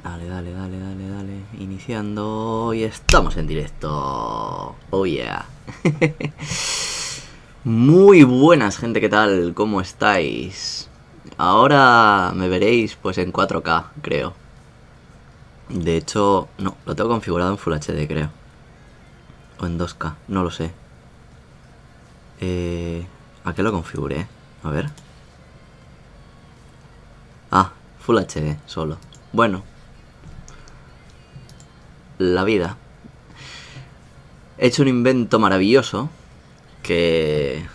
Dale, dale, dale, dale, dale. Iniciando y estamos en directo. Oh yeah. Muy buenas, gente, ¿qué tal? ¿Cómo estáis? Ahora me veréis pues en 4K, creo. De hecho, no, lo tengo configurado en Full HD, creo. O en 2K, no lo sé. ¿A qué lo configuré? A ver. Ah, Full HD, solo. Bueno. La vida. He hecho un invento maravilloso que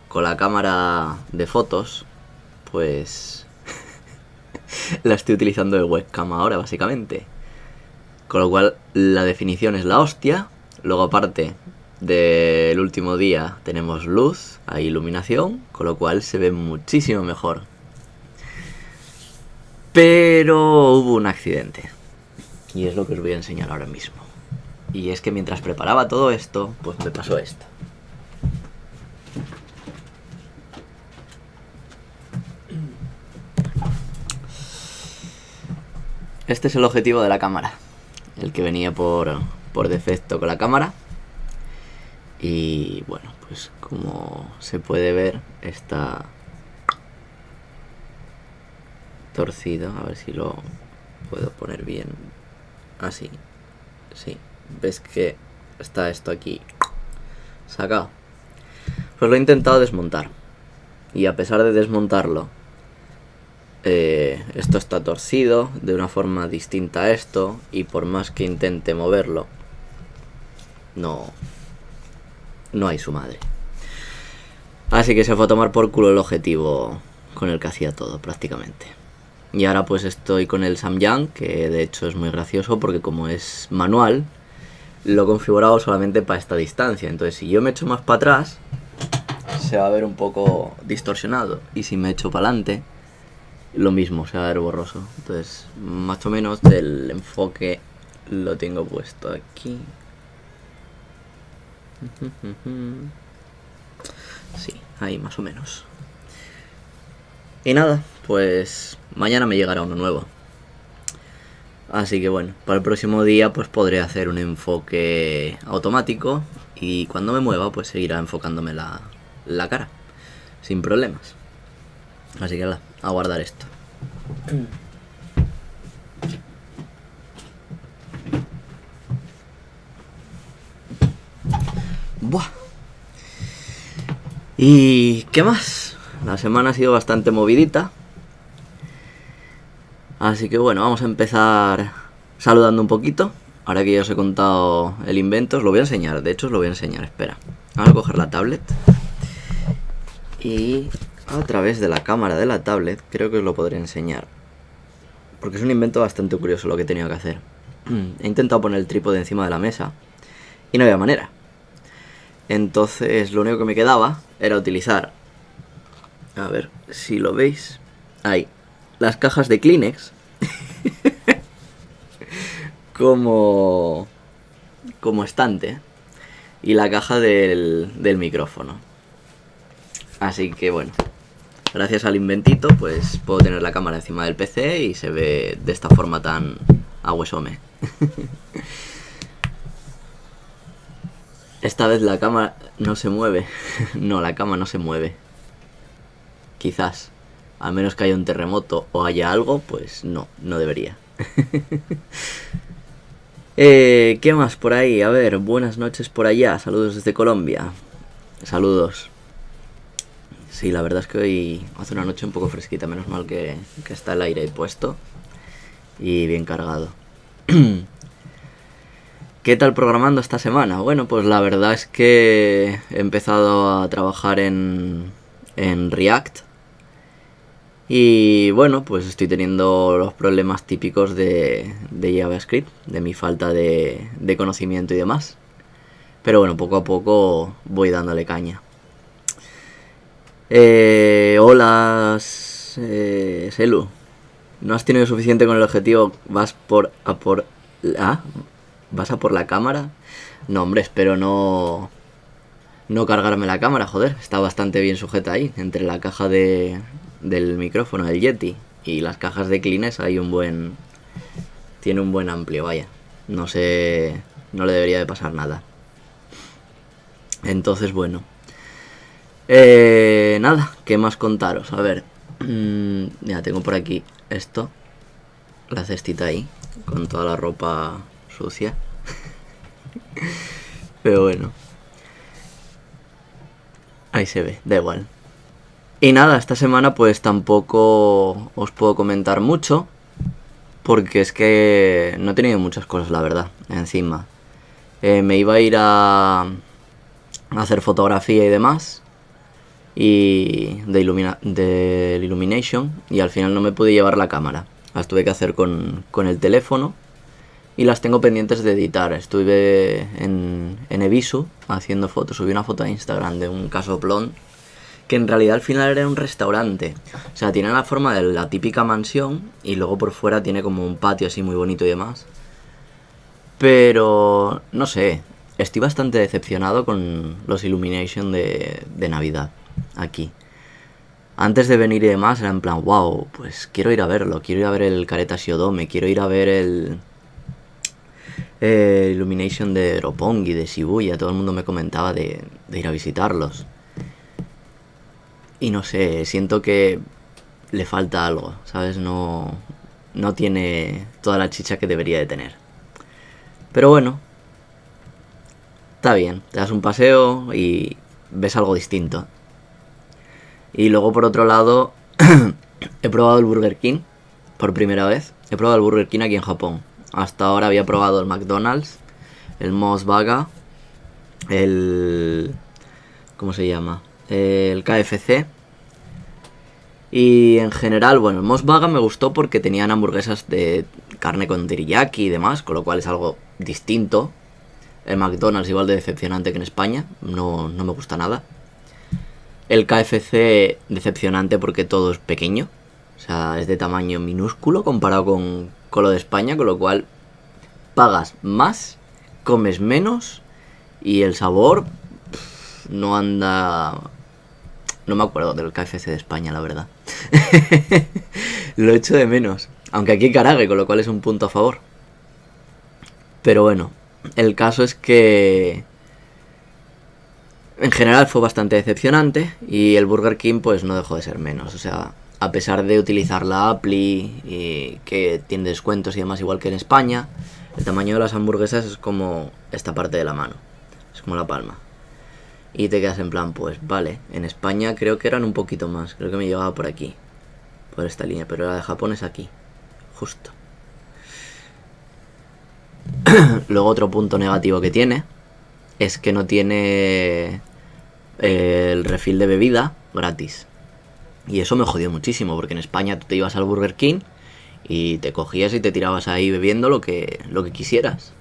con la cámara de fotos pues la estoy utilizando de webcam ahora, básicamente. Con lo cual la definición es la hostia. Luego, aparte del último día, tenemos luz, hay iluminación, con lo cual se ve muchísimo mejor. Pero hubo un accidente. Y es lo que os voy a enseñar ahora mismo. Y es que mientras preparaba todo esto, pues me pasó esto. Este es el objetivo de la cámara. El que venía por defecto con la cámara. Y bueno, pues como se puede ver, está torcido. A ver si lo puedo poner bien. Así. Sí. ¿Ves que está esto aquí sacado? Pues lo he intentado desmontar. Y a pesar de desmontarlo, esto está torcido de una forma distinta a esto. Y por más que intente moverlo, no hay su madre. Así que se fue a tomar por culo el objetivo con el que hacía todo, prácticamente. Y ahora pues estoy con el Samyang, que de hecho es muy gracioso porque como es manual, lo he configurado solamente para esta distancia. Entonces si yo me echo más para atrás, se va a ver un poco distorsionado. Y si me echo para adelante, lo mismo, se va a ver borroso. Entonces, más o menos del enfoque lo tengo puesto aquí. Sí, ahí más o menos. Y nada, pues mañana me llegará uno nuevo. Así que bueno, para el próximo día pues podré hacer un enfoque automático. Y cuando me mueva pues seguirá enfocándome la cara, sin problemas. Así que a guardar esto. Buah. ¿Y qué más? La semana ha sido bastante movidita. Así que bueno, vamos a empezar saludando un poquito. Ahora que ya os he contado el invento, os lo voy a enseñar. De hecho, os lo voy a enseñar, espera. Vamos a coger la tablet. Y a través de la cámara de la tablet creo que os lo podré enseñar. Porque es un invento bastante curioso lo que he tenido que hacer. He intentado poner el trípode encima de la mesa y no había manera. Entonces lo único que me quedaba era utilizar, a ver si lo veis, ahí, las cajas de Kleenex como estante y la caja del micrófono. Así que bueno, gracias al inventito pues puedo tener la cámara encima del PC y se ve de esta forma tan ahuesome. Esta vez la cama no se mueve. No, la cama no se mueve. Quizás. A menos que haya un terremoto o haya algo, pues no debería. ¿Qué más por ahí? A ver, buenas noches por allá. Saludos desde Colombia. Saludos. Sí, la verdad es que hoy hace una noche un poco fresquita. Menos mal que está el aire puesto y bien cargado. ¿Qué tal programando esta semana? Bueno, pues la verdad es que he empezado a trabajar en React. Y bueno, pues estoy teniendo los problemas típicos de JavaScript, de mi falta de conocimiento y demás. Pero bueno, poco a poco voy dándole caña. Hola, Selu. ¿No has tenido suficiente con el objetivo? ¿Vas a por la cámara? No, hombre, espero no cargarme la cámara, joder. Está bastante bien sujeta ahí. Entre la caja del micrófono del Yeti y las cajas de Kleenex hay un buen Tiene un buen amplio, vaya. No sé, no le debería de pasar nada. Entonces, bueno. Nada, ¿qué más contaros? A ver. Mira, tengo por aquí esto. La cestita ahí, con toda la ropa sucia. Pero bueno. Ahí se ve, da igual. Y nada, esta semana pues tampoco os puedo comentar mucho. Porque es que no he tenido muchas cosas, la verdad, encima. Me iba a ir a hacer fotografía y demás. Y de Illumination. Y al final no me pude llevar la cámara. Las tuve que hacer con el teléfono. Y las tengo pendientes de editar. Estuve en Evisu haciendo fotos. Subí una foto a Instagram de un casoplón que en realidad al final era un restaurante. O sea, tiene la forma de la típica mansión y luego por fuera tiene como un patio así muy bonito y demás. Pero, no sé, estoy bastante decepcionado con los Illumination de Navidad aquí. Antes de venir y demás era en plan, wow, pues quiero ir a verlo, quiero ir a ver el Careta Shiodome, quiero ir a ver el Illumination de Roppongi, de Shibuya. Todo el mundo me comentaba de ir a visitarlos. Y no sé, siento que le falta algo, ¿sabes? No tiene toda la chicha que debería de tener. Pero bueno, está bien, te das un paseo y ves algo distinto. Y luego por otro lado, he probado el Burger King por primera vez. He probado el Burger King aquí en Japón. Hasta ahora había probado el McDonald's, el Mos Burger, ¿cómo se llama? El KFC. Y en general, bueno, el Mos Burger me gustó porque tenían hamburguesas de carne con teriyaki y demás, con lo cual es algo distinto. El McDonald's igual de decepcionante que en España, no me gusta nada. El KFC decepcionante porque todo es pequeño, o sea, es de tamaño minúsculo comparado con lo de España, con lo cual pagas más, comes menos y el sabor no anda... No me acuerdo del KFC de España, la verdad. Lo echo de menos. Aunque aquí hay Karage, con lo cual es un punto a favor. Pero bueno, el caso es que en general fue bastante decepcionante y el Burger King pues no dejó de ser menos. O sea, a pesar de utilizar la Appli y que tiene descuentos y demás igual que en España, el tamaño de las hamburguesas es como esta parte de la mano. Es como la palma. Y te quedas en plan, pues vale, en España creo que eran un poquito más, creo que me llevaba por aquí, por esta línea, pero la de Japón es aquí, justo. Luego otro punto negativo que tiene es que no tiene el refill de bebida gratis. Y eso me jodió muchísimo, porque en España tú te ibas al Burger King y te cogías y te tirabas ahí bebiendo lo que quisieras.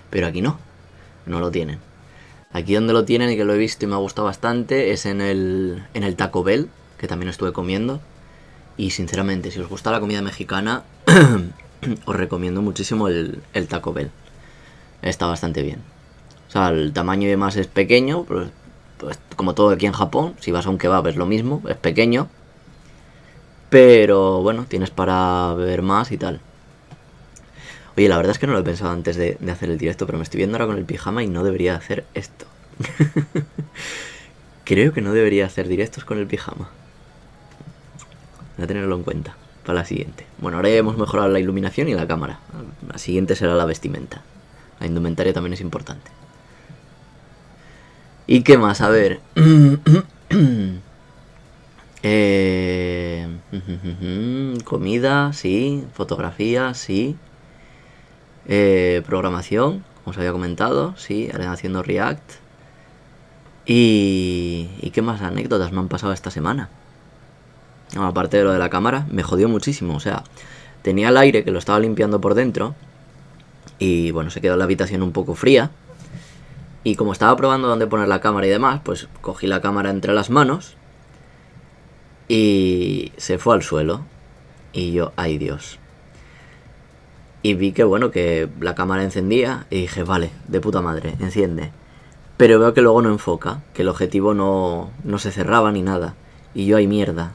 Pero aquí no lo tienen. Aquí donde lo tienen y que lo he visto y me ha gustado bastante es en el Taco Bell, que también estuve comiendo. Y sinceramente, si os gusta la comida mexicana, os recomiendo muchísimo el Taco Bell. Está bastante bien. O sea, el tamaño y demás es pequeño, pues como todo aquí en Japón. Si vas a un kebab es lo mismo, es pequeño. Pero bueno, tienes para beber más y tal. Oye, la verdad es que no lo he pensado antes de hacer el directo, pero me estoy viendo ahora con el pijama y no debería hacer esto. Creo que no debería hacer directos con el pijama. Voy a tenerlo en cuenta para la siguiente. Bueno, ahora ya hemos mejorado la iluminación y la cámara. La siguiente será la vestimenta. La indumentaria también es importante. ¿Y qué más? A ver. Comida, sí. Fotografía, sí. Programación, como os había comentado, sí, haciendo React. ¿Y qué más anécdotas me han pasado esta semana? No, aparte de lo de la cámara, me jodió muchísimo. O sea, tenía el aire que lo estaba limpiando por dentro y bueno, se quedó la habitación un poco fría. Y como estaba probando dónde poner la cámara y demás, pues cogí la cámara entre las manos y se fue al suelo. Y yo, ay Dios. Y vi que bueno, que la cámara encendía y dije, vale, de puta madre, enciende. Pero veo que luego no enfoca, que el objetivo no se cerraba ni nada. Y yo, ay mierda.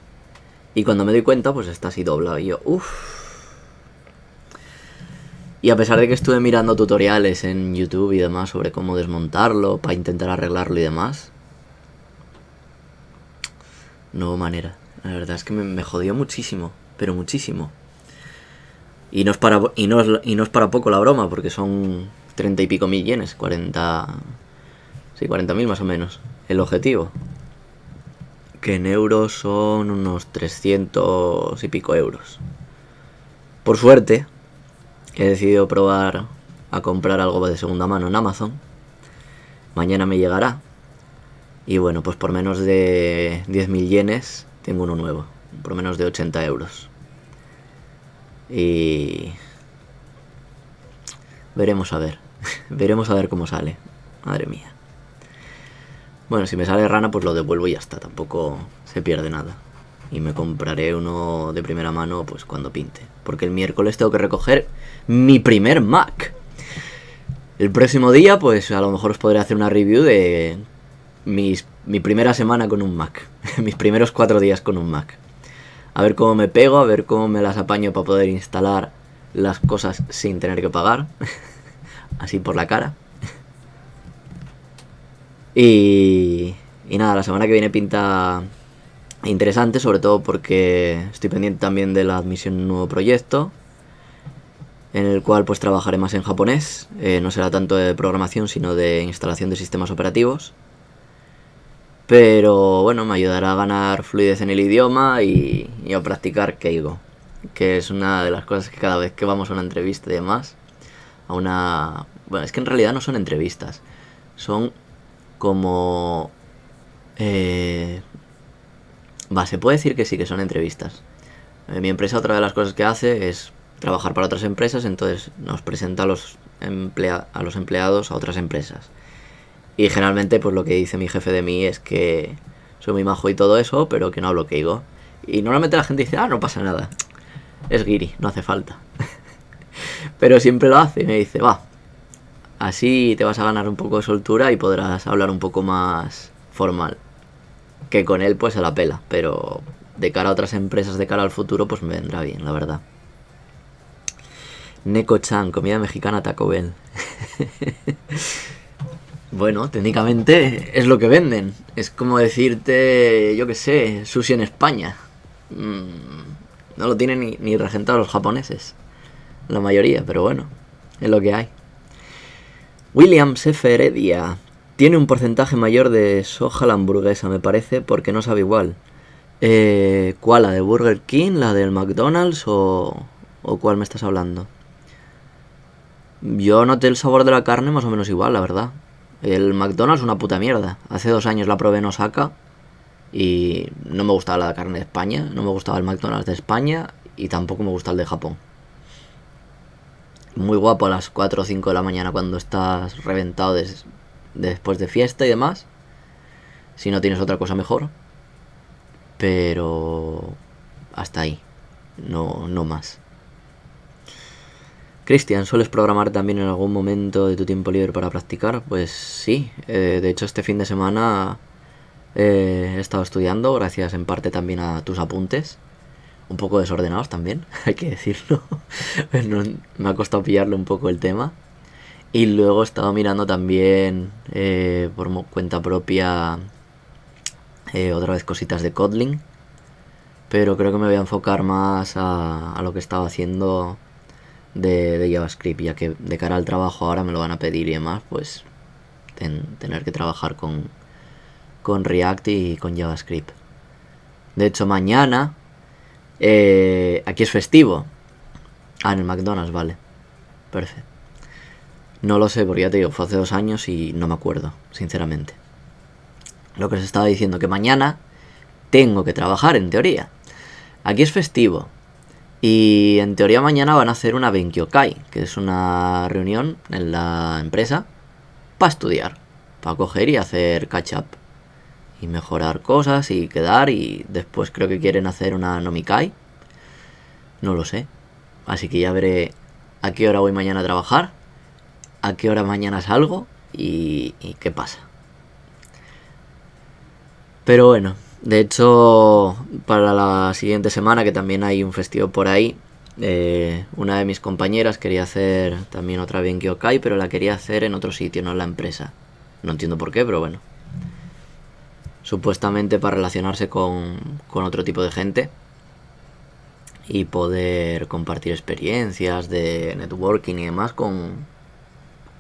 Y cuando me doy cuenta, pues está así doblado. Y yo, uff. Y a pesar de que estuve mirando tutoriales en YouTube y demás sobre cómo desmontarlo, para intentar arreglarlo y demás, no hubo manera. La verdad es que me jodió muchísimo, pero muchísimo. Y no es para poco la broma, porque son 30 y pico mil yenes, 40... Sí, 40.000 más o menos, el objetivo. Que en euros son unos 300 y pico euros. Por suerte, he decidido probar a comprar algo de segunda mano en Amazon. Mañana me llegará. Y bueno, pues por menos de 10.000 yenes tengo uno nuevo. Por menos de 80 euros. Y... veremos a ver. Veremos a ver cómo sale. Madre mía. Bueno, si me sale rana, pues lo devuelvo y ya está. Tampoco se pierde nada. Y me compraré uno de primera mano pues cuando pinte. Porque el miércoles tengo que recoger mi primer Mac. El próximo día, pues a lo mejor os podré hacer una review de mi primera semana con un Mac. Mis primeros 4 días con un Mac. A ver cómo me pego, a ver cómo me las apaño para poder instalar las cosas sin tener que pagar. Así por la cara. Y nada, la semana que viene pinta interesante, sobre todo porque estoy pendiente también de la admisión en un nuevo proyecto, en el cual pues trabajaré más en japonés. No será tanto de programación, sino de instalación de sistemas operativos. Pero bueno, me ayudará a ganar fluidez en el idioma y a practicar Keigo, que es una de las cosas que cada vez que vamos a una entrevista y demás, a una... Bueno, es que en realidad no son entrevistas, son como... se puede decir que sí, que son entrevistas. Mi empresa, otra de las cosas que hace es trabajar para otras empresas, entonces nos presenta a los empleados a otras empresas. Y generalmente pues lo que dice mi jefe de mí es que soy muy majo y todo eso, pero que no hablo Keigo. Y normalmente la gente dice, no pasa nada, es guiri, no hace falta. Pero siempre lo hace y me dice, así te vas a ganar un poco de soltura y podrás hablar un poco más formal. Que con él pues se la pela, pero de cara a otras empresas, de cara al futuro, pues me vendrá bien, la verdad. Neko-chan, comida mexicana Taco Bell. Bueno, técnicamente es lo que venden. Es como decirte, yo qué sé, sushi en España. No lo tienen ni regentado los japoneses. La mayoría, pero bueno, es lo que hay. Williams F. Heredia. Tiene un porcentaje mayor de soja la hamburguesa, me parece, porque no sabe igual. ¿Cuál? ¿La de Burger King? ¿La del McDonald's? ¿O cuál me estás hablando? Yo noté el sabor de la carne más o menos igual, la verdad. El McDonald's una puta mierda. Hace 2 años la probé en Osaka y no me gustaba la carne de España, no me gustaba el McDonald's de España y tampoco me gusta el de Japón. Muy guapo a las 4 o 5 de la mañana cuando estás reventado después de fiesta y demás. Si no tienes otra cosa mejor. Pero hasta ahí. No más. Cristian, ¿sueles programar también en algún momento de tu tiempo libre para practicar? Pues sí. De hecho, este fin de semana he estado estudiando, gracias en parte también a tus apuntes. Un poco desordenados también, hay que decirlo. Me ha costado pillarle un poco el tema. Y luego he estado mirando también por cuenta propia otra vez cositas de Kotlin. Pero creo que me voy a enfocar más a lo que estaba haciendo de JavaScript, ya que de cara al trabajo ahora me lo van a pedir y demás, pues tener que trabajar con React y con JavaScript. De hecho, mañana aquí es festivo. En el McDonald's, vale. Perfecto. No lo sé, porque ya te digo, fue hace 2 años y no me acuerdo, sinceramente. Lo que os estaba diciendo, que mañana tengo que trabajar, en teoría. Aquí es festivo. Y en teoría mañana van a hacer una Benkyokai, que es una reunión en la empresa para estudiar, para coger y hacer catch up. Y mejorar cosas y quedar, y después creo que quieren hacer una Nomikai. No lo sé. Así que ya veré a qué hora voy mañana a trabajar, a qué hora mañana salgo y qué pasa. Pero bueno, de hecho, para la siguiente semana, que también hay un festivo por ahí, Una de mis compañeras quería hacer también otra Benkyokai, pero la quería hacer en otro sitio, no en la empresa. No entiendo por qué, pero bueno. Supuestamente para relacionarse con otro tipo de gente y poder compartir experiencias de networking y demás con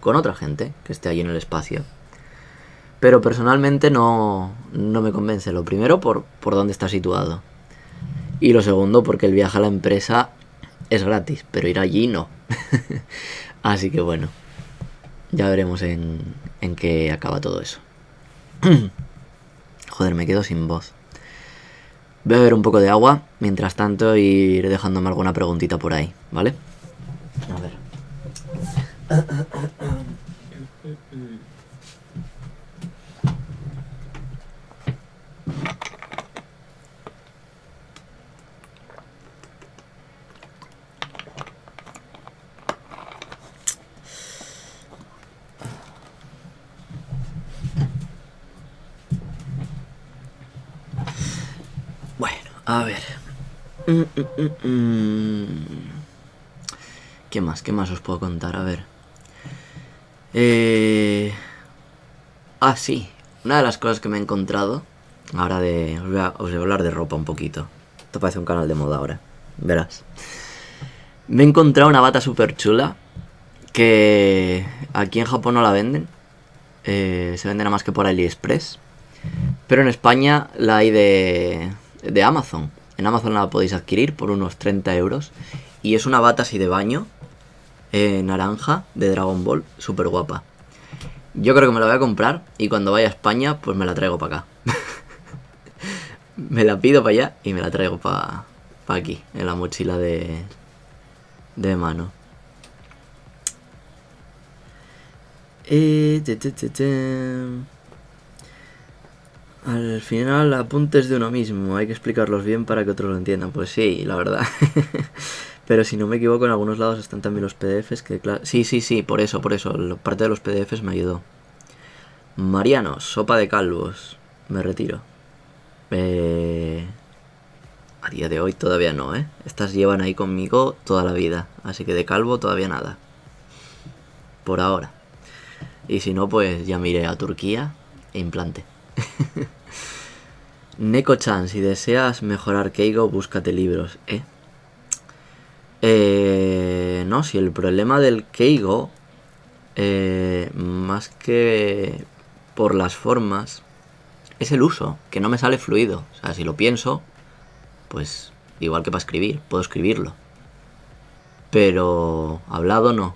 otra gente que esté allí en el espacio. Pero personalmente no me convence. Lo primero por dónde está situado. Y lo segundo porque el viaje a la empresa es gratis, pero ir allí no. Así que bueno, ya veremos en qué acaba todo eso. Joder, me quedo sin voz. Voy a beber un poco de agua, mientras tanto ir dejándome alguna preguntita por ahí, ¿vale? A ver. Bueno, a ver. ¿Qué más os puedo contar? A ver. Sí. Una de las cosas que me he encontrado. Ahora os voy a hablar de ropa un poquito. Esto parece un canal de moda ahora. Verás. Me he encontrado una bata súper chula. Que aquí en Japón no la venden. Se vende nada más que por AliExpress. Pero en España la hay de Amazon. En Amazon la podéis adquirir por unos 30 euros. Y es una bata así de baño. Naranja de Dragon Ball. Súper guapa. Yo creo que me la voy a comprar. Y cuando vaya a España pues me la traigo para acá. Me la pido para allá y me la traigo para aquí. En la mochila de mano. Al final, apuntes de uno mismo. Hay que explicarlos bien para que otros lo entiendan. Pues sí, la verdad. Pero si no me equivoco, en algunos lados están también los PDFs. Que sí, por eso. Parte de los PDFs me ayudó. Mariano, sopa de calvos. Me retiro. A día de hoy todavía no, ¿eh? Estas llevan ahí conmigo toda la vida. Así que de calvo todavía nada. Por ahora. Y si no, pues ya me iré a Turquía e implante. Neko-chan, si deseas mejorar Keigo, búscate libros, no, si el problema del Keigo, más que por las formas, es el uso, que no me sale fluido. O sea, si lo pienso, pues igual que para escribir, puedo escribirlo. Pero hablado no.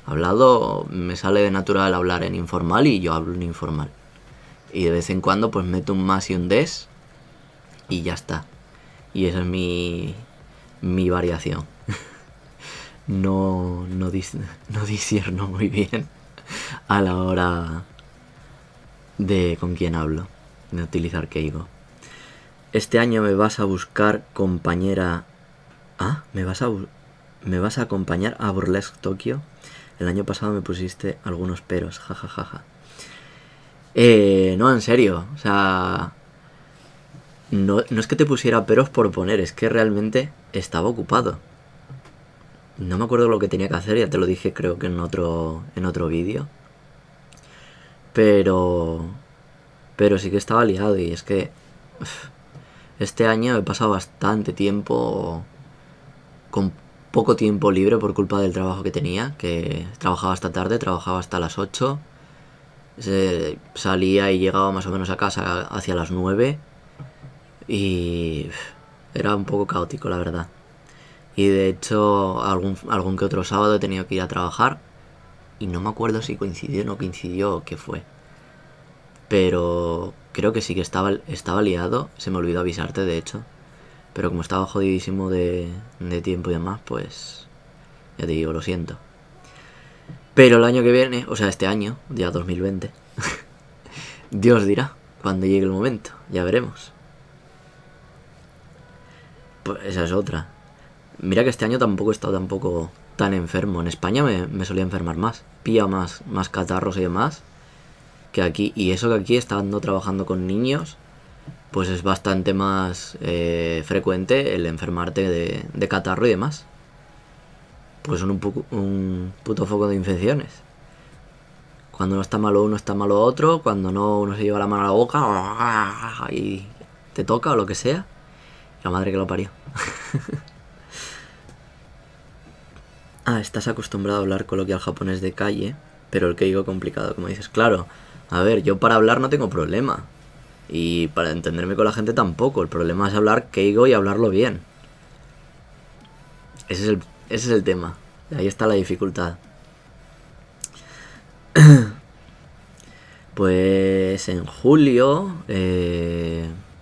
Hablado me sale de natural hablar en informal y yo hablo en informal. Y de vez en cuando pues meto un más y un des y ya está. Y esa es mi variación. No discierno muy bien a la hora de con quién hablo, de utilizar Keigo. Este año me vas a buscar compañera... ¿me vas a acompañar a Burlesque Tokio? El año pasado me pusiste algunos peros, jajajaja. No, en serio, o sea... No es que te pusiera peros por poner, es que realmente estaba ocupado. No me acuerdo lo que tenía que hacer, ya te lo dije creo que en otro vídeo. Pero sí que estaba liado y es que... Este año he pasado bastante tiempo con poco tiempo libre por culpa del trabajo que tenía, que trabajaba hasta tarde, trabajaba hasta las 8. Salía y llegaba más o menos a casa hacia las 9 y era un poco caótico, la verdad. Y de hecho algún que otro sábado he tenido que ir a trabajar y no me acuerdo si coincidió o no coincidió o qué fue. Pero creo que sí que estaba liado, se me olvidó avisarte de hecho. Pero como estaba jodidísimo de tiempo y demás, pues ya te digo, lo siento. Pero el año que viene, o sea, este año, ya 2020, Dios dirá, cuando llegue el momento, ya veremos. Pues esa es otra. Mira que este año tampoco he estado tampoco tan enfermo. En España me solía enfermar más. Pilla más catarros y demás que aquí. Y eso que aquí estando trabajando con niños, pues es bastante más frecuente el enfermarte de catarro y demás. Pues son un puto foco de infecciones. Cuando no está malo uno, está malo otro. Cuando no, uno se lleva la mano a la boca y te toca o lo que sea. La madre que lo parió. Estás acostumbrado a hablar coloquial japonés de calle, pero el keigo complicado, como dices. Claro, a ver, yo para hablar no tengo problema. Y para entenderme con la gente tampoco. El problema es hablar keigo y hablarlo bien. Ese es el tema. Ahí está la dificultad. Pues en julio,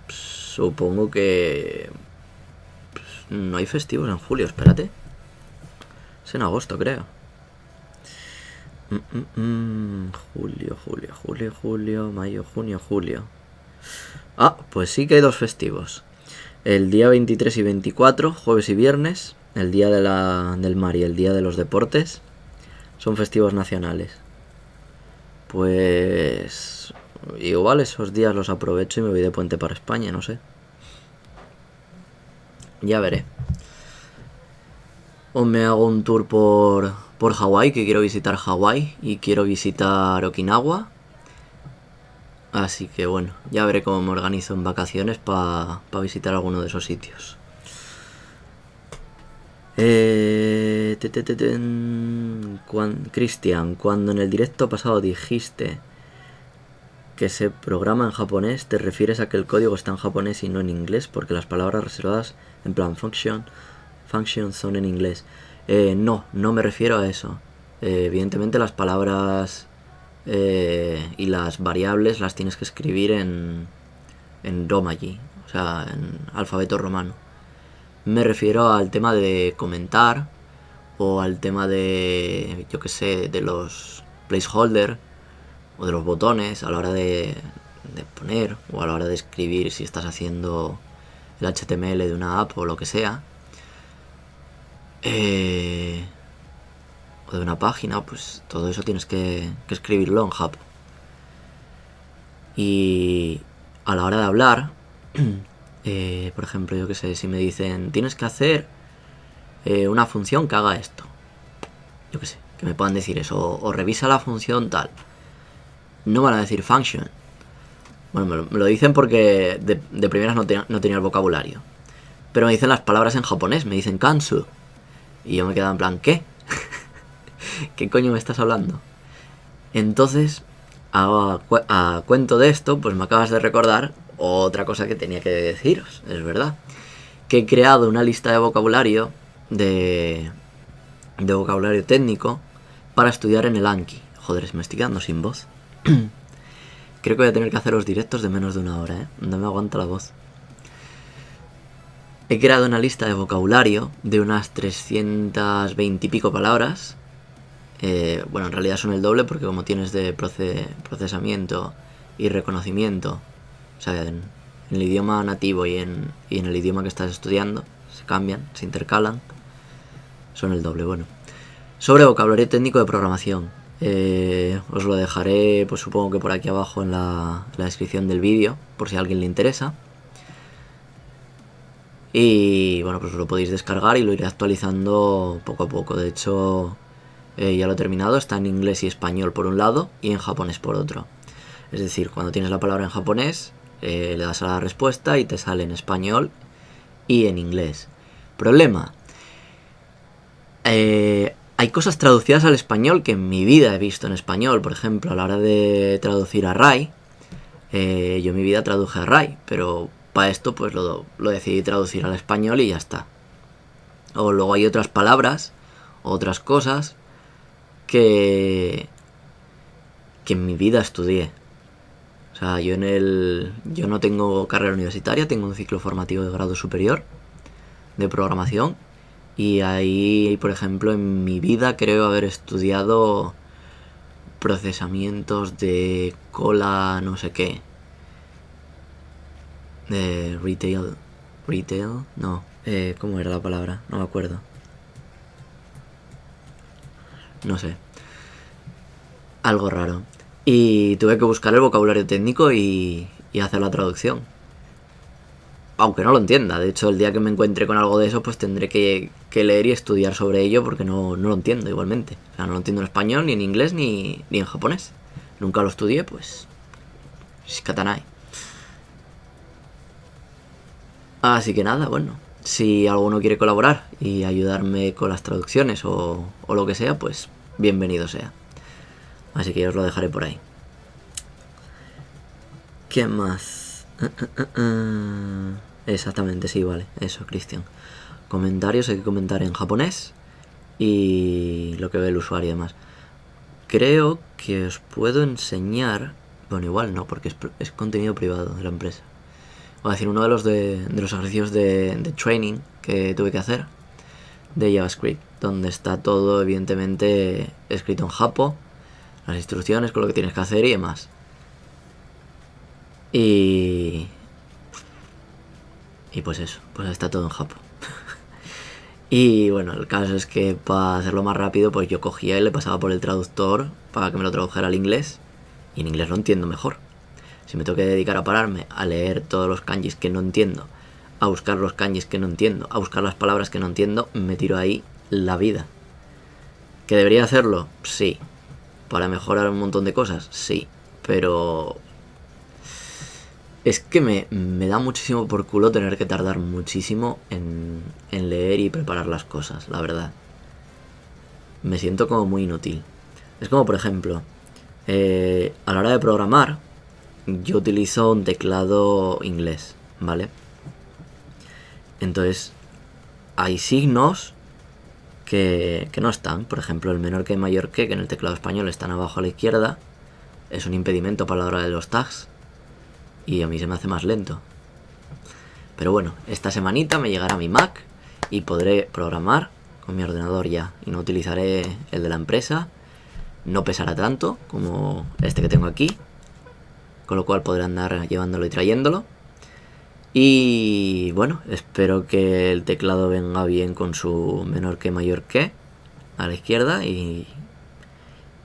supongo que no hay festivos en julio, espérate. Es en agosto, creo. Julio, mayo, junio, julio. Pues sí que hay 2 festivos. El día 23 y 24, jueves y viernes, el día del mar y el día de los deportes, son festivos nacionales. Pues igual esos días los aprovecho y me voy de puente para España, no sé. Ya veré. O me hago un tour por Hawái, que quiero visitar Hawái y quiero visitar Okinawa. Así que bueno, ya veré cómo me organizo en vacaciones para visitar alguno de esos sitios. Cristian, cuando en el directo pasado dijiste que se programa en japonés, ¿te refieres a que el código está en japonés y no en inglés? Porque las palabras reservadas, en plan function son en inglés. No me refiero a eso. Evidentemente las palabras y las variables las tienes que escribir en romaji, o sea, en alfabeto romano. Me refiero al tema de comentar o al tema de, yo que sé, de los placeholder o de los botones a la hora de poner o a la hora de escribir si estás haciendo el HTML de una app o lo que sea. O de una página, pues todo eso tienes que escribirlo en Jap. Y a la hora de hablar, por ejemplo, yo que sé, si me dicen tienes que hacer una función que haga esto, yo que sé, que me puedan decir eso, o revisa la función tal, no van a decir function. Bueno, me lo dicen porque de primeras no tenía el vocabulario, pero me dicen las palabras en japonés, me dicen kansu, y yo me quedo en plan, ¿qué? ¿Qué coño me estás hablando? Entonces, a cuento de esto, pues me acabas de recordar otra cosa que tenía que deciros, es verdad. Que he creado una lista de vocabulario, de vocabulario técnico, para estudiar en el Anki. Joder, me estoy quedando sin voz. Creo que voy a tener que hacer los directos de menos de una hora, no me aguanta la voz. He creado una lista de vocabulario de unas 320 y pico palabras. Bueno, en realidad son el doble porque como tienes de procesamiento y reconocimiento, o sea, en el idioma nativo y en el idioma que estás estudiando, se cambian, se intercalan, son el doble. Bueno, sobre vocabulario técnico de programación, os lo dejaré, pues supongo que por aquí abajo en la descripción del vídeo, por si a alguien le interesa. Y bueno, pues lo podéis descargar y lo iré actualizando poco a poco. De hecho, ya lo he terminado, está en inglés y español por un lado y en japonés por otro. Es decir, cuando tienes la palabra en japonés, le das a la respuesta y te sale en español y en inglés. Problema. Hay cosas traducidas al español que en mi vida he visto en español. Por ejemplo, a la hora de traducir a Rai, yo en mi vida traduje a Rai, pero para esto pues lo decidí traducir al español y ya está. O luego hay otras palabras, otras cosas que en mi vida estudié. O sea, yo no tengo carrera universitaria, tengo un ciclo formativo de grado superior de programación. Y ahí, por ejemplo, en mi vida creo haber estudiado procesamientos de cola no sé qué. De retail, no, ¿cómo era la palabra? No me acuerdo. No sé. Algo raro. Y tuve que buscar el vocabulario técnico y hacer la traducción. aunque no lo entienda. De hecho, el día que me encuentre con algo de eso, pues tendré que leer y estudiar sobre ello porque no lo entiendo igualmente. O sea, no lo entiendo en español, ni en inglés, ni en japonés. Nunca lo estudié, pues... Shikatanai. Así que nada, bueno. Si alguno quiere colaborar y ayudarme con las traducciones o lo que sea, pues bienvenido sea. Así que os lo dejaré por ahí. ¿Qué más? Exactamente, sí, vale. Eso, Cristian. Comentarios hay que comentar en japonés y lo que ve el usuario y demás. Creo que os puedo enseñar... Bueno, igual no, porque es contenido privado de la empresa. Voy a decir, uno de los ejercicios de training que tuve que hacer de JavaScript, donde está todo evidentemente escrito en japo, las instrucciones con lo que tienes que hacer y demás. Y pues eso, pues está todo en japo. Y bueno, el caso es que para hacerlo más rápido, pues yo cogía y le pasaba por el traductor para que me lo tradujera al inglés. Y en inglés lo entiendo mejor. Si me tengo que dedicar a pararme a leer todos los kanjis que no entiendo, a buscar los kanjis que no entiendo, a buscar las palabras que no entiendo, me tiro ahí la vida. ¿Que debería hacerlo? Sí. ¿Para mejorar un montón de cosas? Sí. Pero... es que me da muchísimo por culo tener que tardar muchísimo en leer y preparar las cosas, la verdad. Me siento como muy inútil. Es como, por ejemplo, a la hora de programar, yo utilizo un teclado inglés, ¿vale? Entonces, hay signos que no están. Por ejemplo, el menor que mayor que en el teclado español están abajo a la izquierda. Es un impedimento para la hora de los tags. Y a mí se me hace más lento. Pero bueno, esta semanita me llegará mi Mac y podré programar con mi ordenador ya. Y no utilizaré el de la empresa. No pesará tanto como este que tengo aquí. Con lo cual podré andar llevándolo y trayéndolo. Y bueno, espero que el teclado venga bien con su menor que mayor que a la izquierda y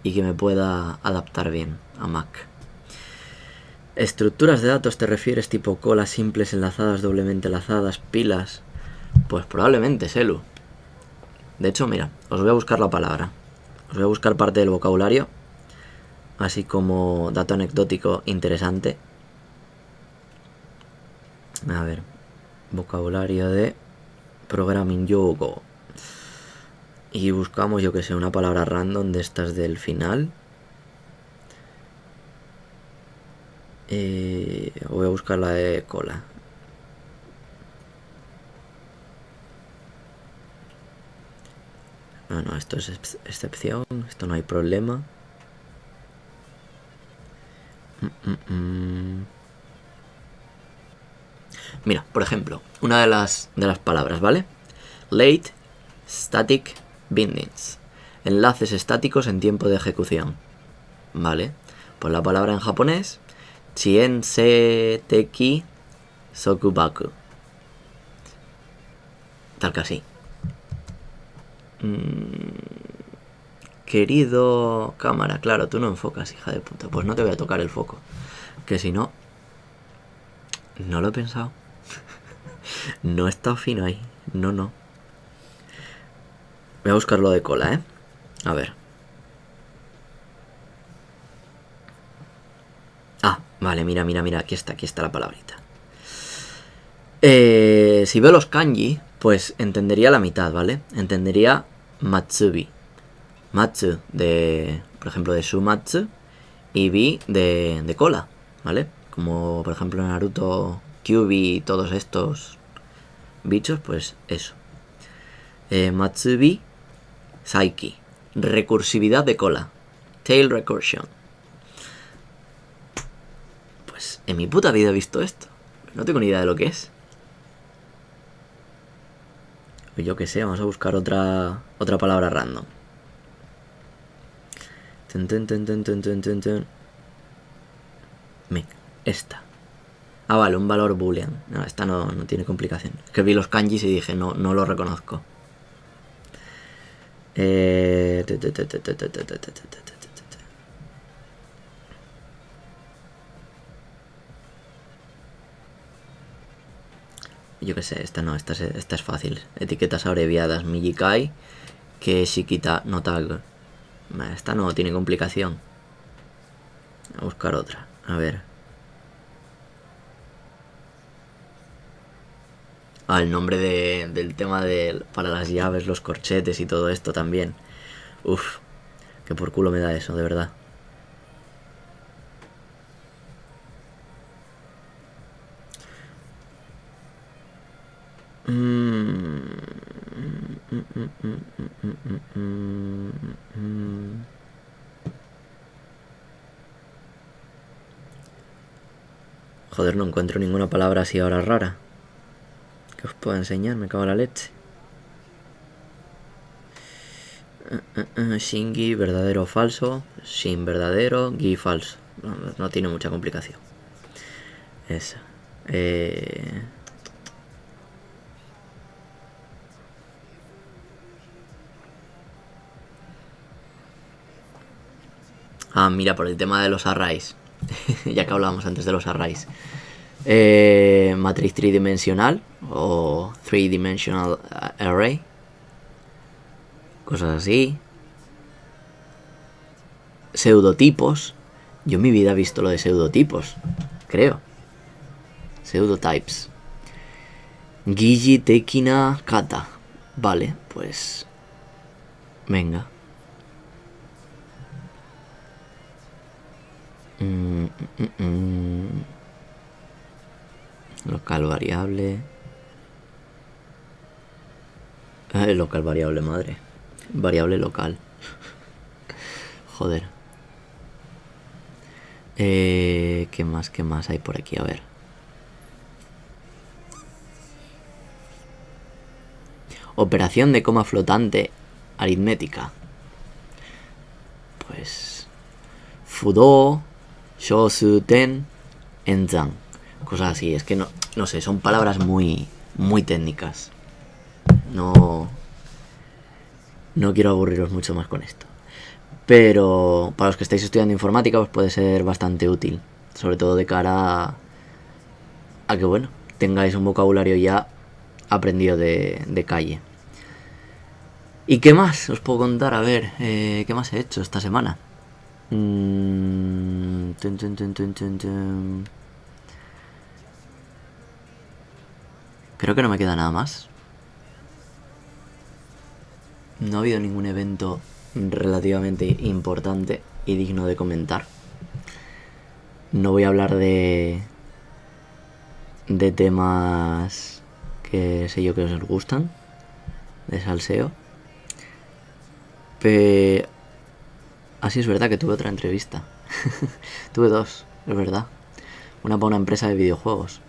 que me pueda adaptar bien a Mac. ¿Estructuras de datos te refieres tipo colas simples enlazadas, doblemente enlazadas, pilas? Pues probablemente, Selu. De hecho, mira, os voy a buscar la palabra. Os voy a buscar parte del vocabulario, así como dato anecdótico interesante. A ver, vocabulario de Programming Yogo. Y buscamos, yo que sé, una palabra random de estas del final. Voy a buscar la de cola. No, esto es excepción. Esto no hay problema. Mira, por ejemplo, una de las palabras, ¿vale? Late Static Bindings. Enlaces estáticos en tiempo de ejecución. ¿Vale? Pues la palabra en japonés, Chien se teki sokubaku. Tal que así. Querido cámara, claro, tú no enfocas, hija de puta. Pues no te voy a tocar el foco. Que si no... No lo he pensado. No está fino ahí. No. Voy a buscar lo de cola, ¿eh? A ver. Ah, vale, mira. Aquí está la palabrita. Si veo los kanji, pues entendería la mitad, ¿vale? Entendería Matsubi. Matsu de, por ejemplo, de Shumatsu. Y Bi de cola, ¿vale? Como por ejemplo en Naruto, Kyuubi y todos estos bichos, pues eso. Matsubi Saiki. Recursividad de cola. Tail recursion. Pues en mi puta vida he visto esto. No tengo ni idea de lo que es. Yo qué sé, vamos a buscar otra palabra random. Esta. Ah, vale, un valor boolean. No, esta no tiene complicación. Es que vi los kanjis y dije, no lo reconozco. yo qué sé, esta no, esta es fácil. Etiquetas abreviadas, Mijikai, que Shikita no tag. Esta no tiene complicación. A buscar otra, a ver. El nombre del tema para las llaves, los corchetes y todo esto también. Uf, que por culo me da eso, de verdad. Joder, no encuentro ninguna palabra así ahora rara que os pueda enseñar, me cago en la leche. Shingi, verdadero o falso. Shin, verdadero. Gi, falso. No tiene mucha complicación. Esa. Mira, por el tema de los arrays. Ya que hablábamos antes de los arrays. Matriz tridimensional o three-dimensional array. Cosas así. Pseudotipos. Yo en mi vida he visto lo de pseudotipos. Creo. Pseudotypes. Gigi, Tekina, Kata. Vale, pues... Venga. Local variable. Local variable, madre. Variable local. Joder. ¿Qué más hay por aquí? A ver. Operación de coma flotante aritmética. Pues... Fudo, Shosu Ten, Enzan. Cosas así. Es que no sé, son palabras muy técnicas. No quiero aburriros mucho más con esto. Pero para los que estáis estudiando informática os puede ser bastante útil. Sobre todo de cara a que, bueno, tengáis un vocabulario ya aprendido de calle. ¿Y qué más os puedo contar? A ver, ¿qué más he hecho esta semana? Creo que no me queda nada más. No ha habido ningún evento relativamente importante y digno de comentar. No voy a hablar de temas que sé yo que os gustan, de salseo. Así es verdad que tuve otra entrevista. Tuve dos, es verdad. Una para una empresa de videojuegos.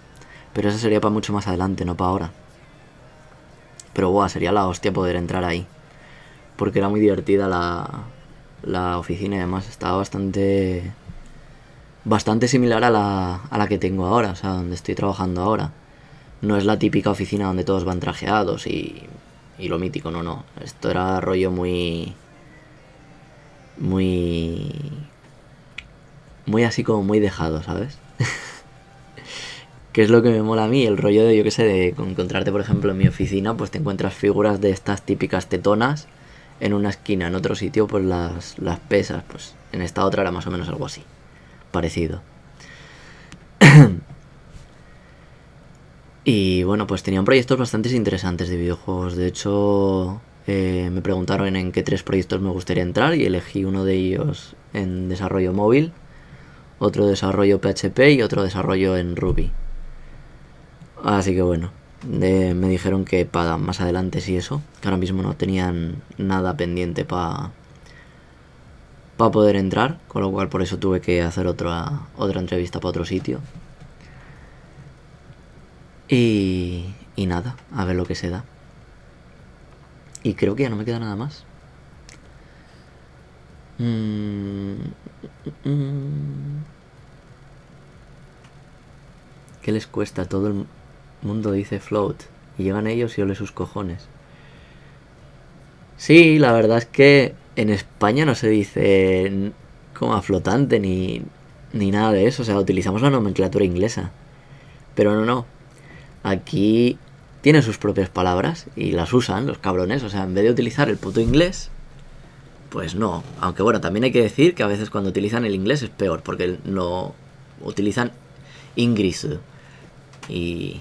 Pero esa sería para mucho más adelante, no para ahora. Pero buah, sería la hostia poder entrar ahí. Porque era muy divertida la oficina y además estaba bastante similar a la que tengo ahora, o sea, donde estoy trabajando ahora. No es la típica oficina donde todos van trajeados y lo mítico, no. Esto era rollo muy así como muy dejado, ¿sabes? Que es lo que me mola a mí, el rollo de, yo qué sé, de encontrarte, por ejemplo, en mi oficina, pues te encuentras figuras de estas típicas tetonas en una esquina, en otro sitio pues las pesas, pues en esta otra era más o menos algo así, parecido. Y bueno, pues tenían proyectos bastante interesantes de videojuegos. De hecho, me preguntaron en qué 3 proyectos me gustaría entrar y elegí uno de ellos en desarrollo móvil, otro desarrollo PHP y otro desarrollo en Ruby. Así que bueno, me dijeron que para más adelante sí eso, que ahora mismo no tenían nada pendiente para poder entrar, con lo cual por eso tuve que hacer otra entrevista para otro sitio. Y nada, a ver lo que se da. Y creo que ya no me queda nada más. ¿Qué les cuesta? Todo el mundo dice float y llegan ellos y ole sus cojones. Sí, la verdad es que en España no se dice coma flotante ni nada de eso. O sea, utilizamos la nomenclatura inglesa. Pero no. Aquí tienen sus propias palabras y las usan los cabrones. O sea, en vez de utilizar el puto inglés, pues no. Aunque bueno, también hay que decir que a veces cuando utilizan el inglés es peor, porque no utilizan inglés y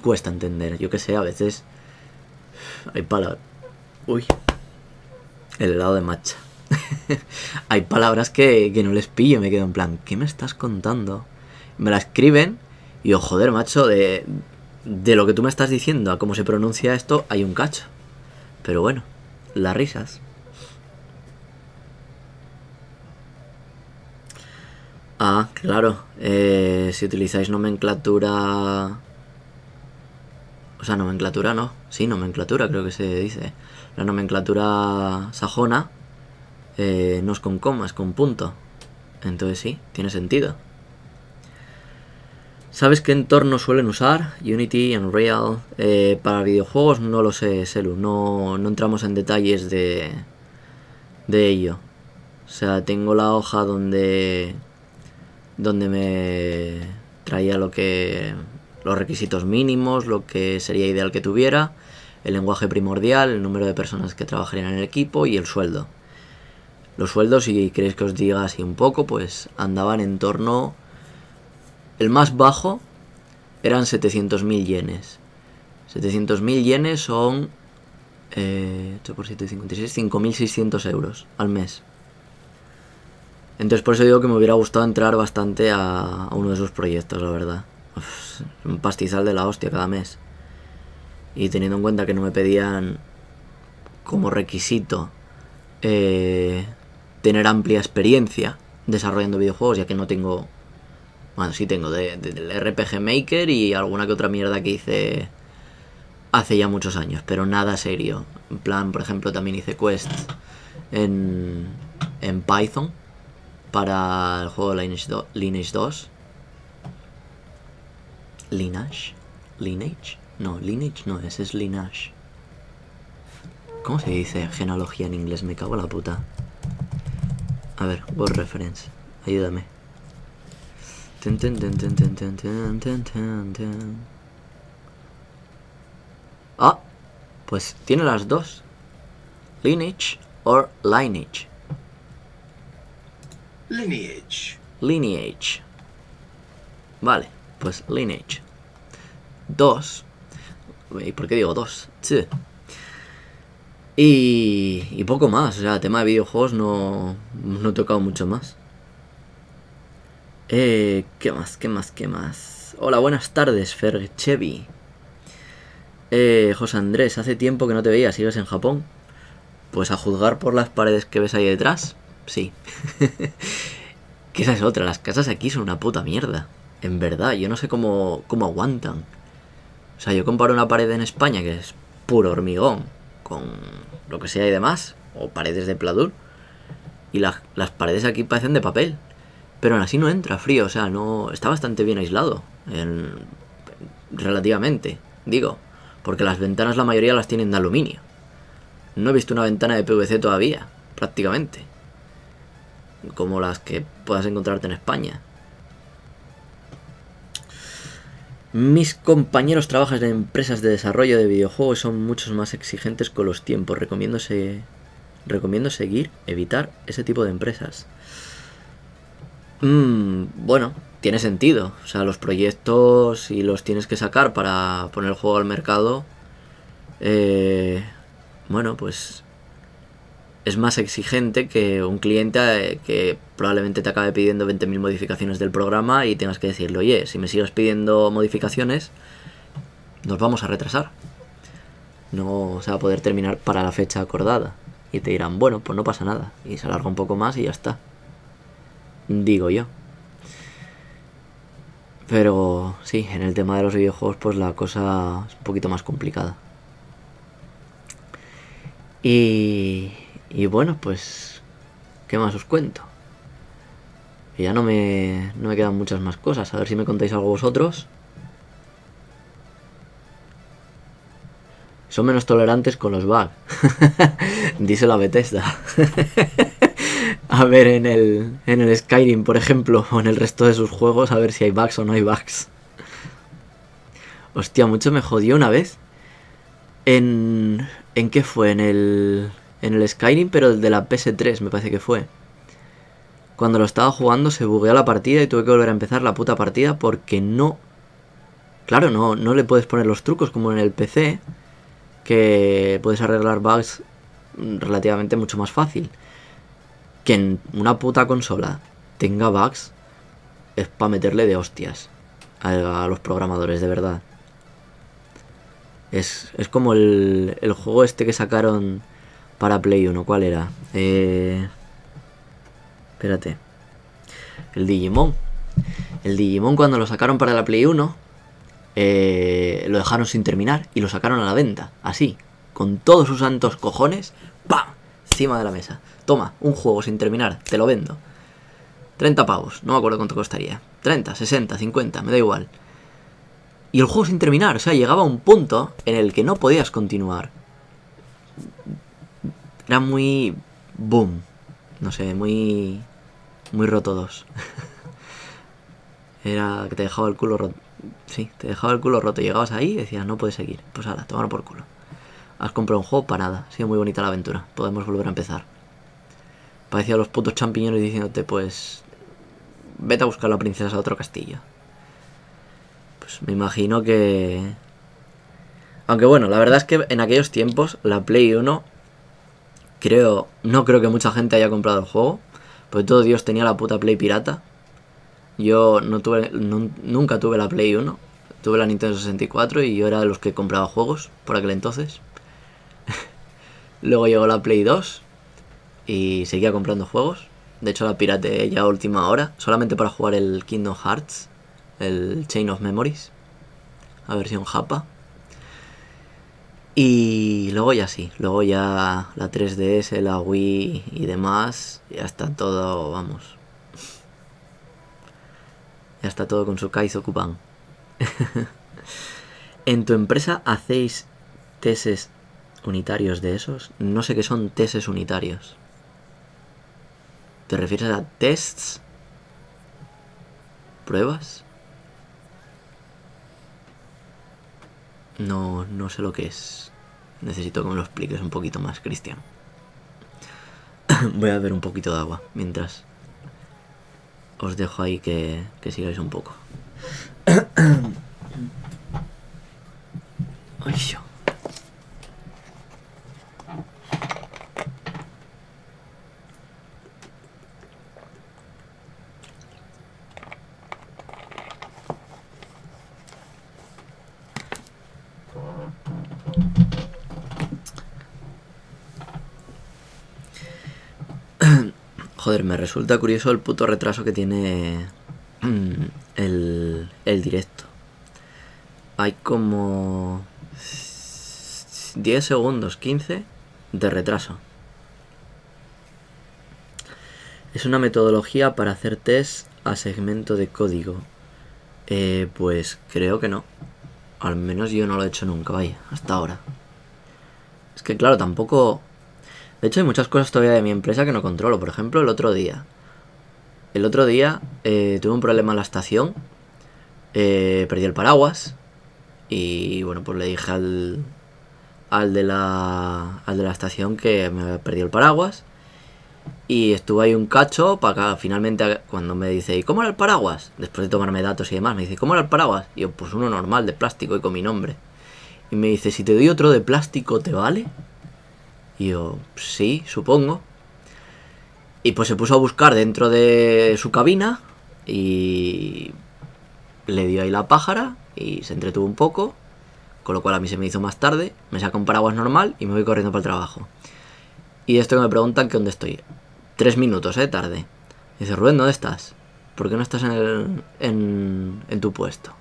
cuesta entender. Yo que sé, a veces hay palabras... Uy, el helado de matcha. Hay palabras que no les pillo, me quedo en plan, ¿qué me estás contando? Me la escriben y yo, joder, macho, de lo que tú me estás diciendo a cómo se pronuncia esto, hay un cacho. Pero bueno, las risas. Ah, claro, si utilizáis nomenclatura... O sea, nomenclatura no, sí, nomenclatura creo que se dice. La nomenclatura sajona no es con coma, es con punto. Entonces sí, tiene sentido. ¿Sabes qué entorno suelen usar? Unity, Unreal. Para videojuegos no lo sé, Selu. No entramos en detalles de ello. O sea, tengo la hoja donde me traía los requisitos mínimos, lo que sería ideal que tuviera, el lenguaje primordial, el número de personas que trabajarían en el equipo y el sueldo. Los sueldos, si queréis que os diga así un poco, pues andaban en torno... El más bajo eran 700.000 yenes. 700.000 yenes son 8 por 7,56, 5.600 euros al mes. Entonces por eso digo que me hubiera gustado entrar bastante a uno de esos proyectos, la verdad. Uf, un pastizal de la hostia cada mes. Y teniendo en cuenta que no me pedían como requisito tener amplia experiencia desarrollando videojuegos, ya que no tengo... Bueno, sí tengo del RPG Maker y alguna que otra mierda que hice hace ya muchos años, pero nada serio. En plan, por ejemplo, también hice quests en Python para el juego Lineage 2. Lineage? No, Lineage no, ese es Lineage. ¿Cómo se dice genealogía en inglés? Me cago en la puta. A ver, word reference. Ayúdame. Ah, pues tiene las dos. Lineage or lineage. Lineage. Vale, pues lineage. 2. ¿Y por qué digo 2? Sí. Y poco más. O sea, tema de videojuegos no he tocado mucho más. ¿Qué más? Hola, buenas tardes, Ferchevi. José Andrés, hace tiempo que no te veía, ¿sigues en Japón? Pues a juzgar por las paredes que ves ahí detrás, sí. Que esa es otra, las casas aquí son una puta mierda. En verdad, yo no sé cómo aguantan. O sea, yo comparo una pared en España que es puro hormigón, con lo que sea y demás, o paredes de pladur, y las paredes aquí parecen de papel. Pero aún así no entra frío, o sea, no está bastante bien aislado. Relativamente, digo. Porque las ventanas la mayoría las tienen de aluminio. No he visto una ventana de PVC todavía, prácticamente. Como las que puedas encontrarte en España. Mis compañeros trabajan en empresas de desarrollo de videojuegos y son muchos más exigentes con los tiempos. Recomiendo evitar ese tipo de empresas. Bueno, tiene sentido. O sea, los proyectos, si los tienes que sacar para poner el juego al mercado, bueno, pues es más exigente que un cliente que probablemente te acabe pidiendo 20.000 modificaciones del programa y tengas que decirle, oye, si me sigues pidiendo modificaciones, nos vamos a retrasar. No se va a poder terminar para la fecha acordada. Y te dirán, bueno, pues no pasa nada. Y se alarga un poco más y ya está. Digo yo. Pero sí, en el tema de los videojuegos pues la cosa es un poquito más complicada. Y bueno, pues ¿qué más os cuento? Que ya no me quedan muchas más cosas. A ver si me contáis algo vosotros. Son menos tolerantes con los bugs. Díselo a Bethesda. A ver en el Skyrim, por ejemplo, o en el resto de sus juegos, a ver si hay bugs o no hay bugs. Hostia, mucho me jodió una vez. ¿En qué fue? En el Skyrim, pero el de la PS3 me parece que fue. Cuando lo estaba jugando se bugueó la partida y tuve que volver a empezar la puta partida porque no... Claro, no le puedes poner los trucos como en el PC, que puedes arreglar bugs relativamente mucho más fácil. Que en una puta consola tenga bugs es para meterle de hostias a los programadores, de verdad. Es como el juego este que sacaron para Play 1. ¿Cuál era? Espérate. El Digimon. El Digimon cuando lo sacaron para la Play 1, lo dejaron sin terminar y lo sacaron a la venta. Así. Con todos sus santos cojones. ¡Pam! Encima de la mesa. Toma, un juego sin terminar. Te lo vendo. 30 pavos. No me acuerdo cuánto costaría. 30, 60, 50. Me da igual. Y el juego sin terminar, o sea, llegaba a un punto en el que no podías continuar. Era muy... boom. No sé, muy roto 2. Era que te dejaba el culo roto. Sí, te dejaba el culo roto. Llegabas ahí y decías, no puedes seguir. Pues ahora, tomar por culo. Has comprado un juego para nada. Ha sido muy bonita la aventura. Podemos volver a empezar. Parecía los putos champiñones diciéndote, pues... vete a buscar a la princesa a otro castillo. Pues me imagino que... Aunque bueno, la verdad es que en aquellos tiempos la Play 1... No creo que mucha gente haya comprado el juego. Porque todo Dios tenía la puta Play pirata. Yo nunca tuve la Play 1. Tuve la Nintendo 64 y yo era de los que compraba juegos por aquel entonces. Luego llegó la Play 2 y seguía comprando juegos. De hecho la pirateé ya a última hora, solamente para jugar el Kingdom Hearts, el Chain of Memories, la versión japa. Y luego ya sí, luego ya la 3DS, la Wii y demás, ya está todo, vamos. Ya está todo con su Kaizokupan. ¿En tu empresa hacéis tests unitarios de esos? No sé qué son tests unitarios. ¿Te refieres a tests? ¿Pruebas? No sé lo que es. Necesito que me lo expliques un poquito más, Cristian. Voy a beber un poquito de agua mientras os dejo ahí que sigáis un poco. Ay, yo. Joder, me resulta curioso el puto retraso que tiene el directo. Hay como 10 segundos, 15 de retraso. Es una metodología para hacer test a segmento de código. Pues creo que no. Al menos yo no lo he hecho nunca, vaya, hasta ahora. Es que claro, tampoco... De hecho hay muchas cosas todavía de mi empresa que no controlo. Por ejemplo, el otro día tuve un problema en la estación. Perdí el paraguas. Y bueno, pues le dije al de la estación que me había perdido el paraguas. Y estuve ahí un cacho para que finalmente cuando me dice, ¿y cómo era el paraguas? Después de tomarme datos y demás, me dice, ¿cómo era el paraguas? Y yo, pues uno normal, de plástico y con mi nombre. Y me dice, si te doy otro de plástico, ¿te vale? Y yo, sí, supongo. Y pues se puso a buscar dentro de su cabina y le dio ahí la pájara y se entretuvo un poco, con lo cual a mí se me hizo más tarde, me saca un paraguas normal y me voy corriendo para el trabajo. Y esto que me preguntan que dónde estoy. 3 minutos, tarde. Y dice, Rubén, ¿dónde estás? ¿Por qué no estás en tu puesto?